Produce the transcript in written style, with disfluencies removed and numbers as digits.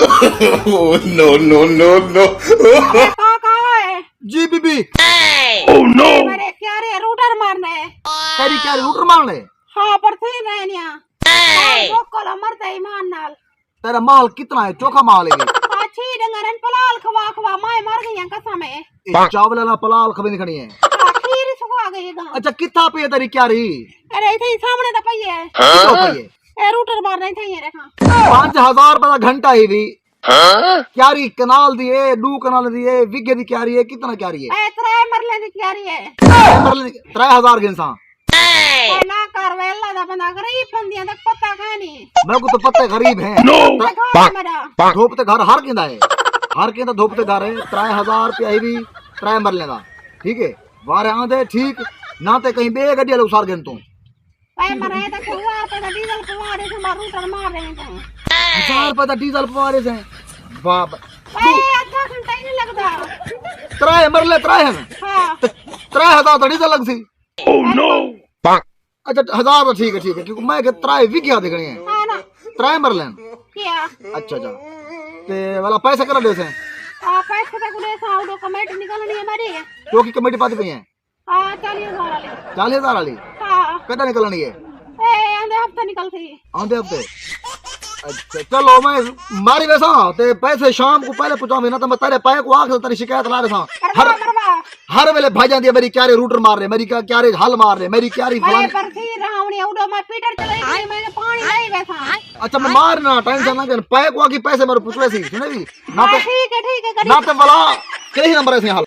Oh, no, no, no, no. कहाँ है? जी बीबी। Oh, no. मेरे क्या रे रूटर मारने? तेरी क्या रूटर मारने? हाँ पर थी रहनिया। वो कल मरते ईमान नाल। तेरा माल कितना है? चोखा माल है। अच्छी डंगरन पलाल खवा खवा माय मर गई हैं कसम है। चावल वाला पलाल खबे नहीं खड़ी है। खीर सुखा गई गा। अच्छा कितना पे तेरी क्या रही? अरे इथे ही सामने तो पई है। कितना पे? ए रूटर मारने थे ये देखा। 5000 रुपए का घंटा ही भी। क्यारी कनाल दिए, 2 कनाल दिए, विगे दी क्यारी है, कितना क्यारी है? ए त्रै मरले दी क्यारी है। 3000 गिनसा। ना कर वेला दा बंदा गरीब बंदियां तक पता है नहीं। मेरे को तो पता है गरीब है। धोप ते घर हर किंदा है। हर किंदा धोप ते घर है। 3000 रुपया ही भी 3 मरले दा। ठीक है? वारे आंदे ठीक ना ते कहीं बे गड्डी वाले उसार गिन तू। ए मरे तो कुआ पे डीजल पवा दे से मारू रूटर मार रहे हैं। 1000 रुपए का डीजल पवा रहे से। बाप ए आधा घंटा ही नहीं लगता। 3 मरले 3 हैं। हां 3000 तो डीजल लग सी। Oh, no. अच्छा 1000 तो ठीक है क्योंकि मैं के 3 विगिया देखने हैं। हां ना 3 मरले। क्या अच्छा ते वाला पैसा करा दे से। पैसे तो गुड़े साउंड कमेटी निकलनी है मेरी। तो की कमेटी पाती पई है। हां 40000 वाली। 40000 वाली हां कदा निकलनी है? ए आंधे हफ्ते निकल गई। आंधे हफ्ते। अच्छा चलो मैं मारी वैसा ते पैसे शाम को पहले पहुंचावे ना तो मैं तेरे पैसे को आख तेरी शिकायत ला रहा हर वेले भाई जांदी है मेरी क्यारे रूटर मार रहे, मेरी क्यारे हल मार रहे, मेरी क्यारी मैं पर थी रावणी उडो मैं पीटर चले गई मैंने पानी नहीं वैसा। अच्छा मैं मारना टेंशन ना कर पैसे को आके पैसे मेरे पूछवे सी सुने भी ना तो ठीक है ना तो वाला कहीं नंबर है हाल।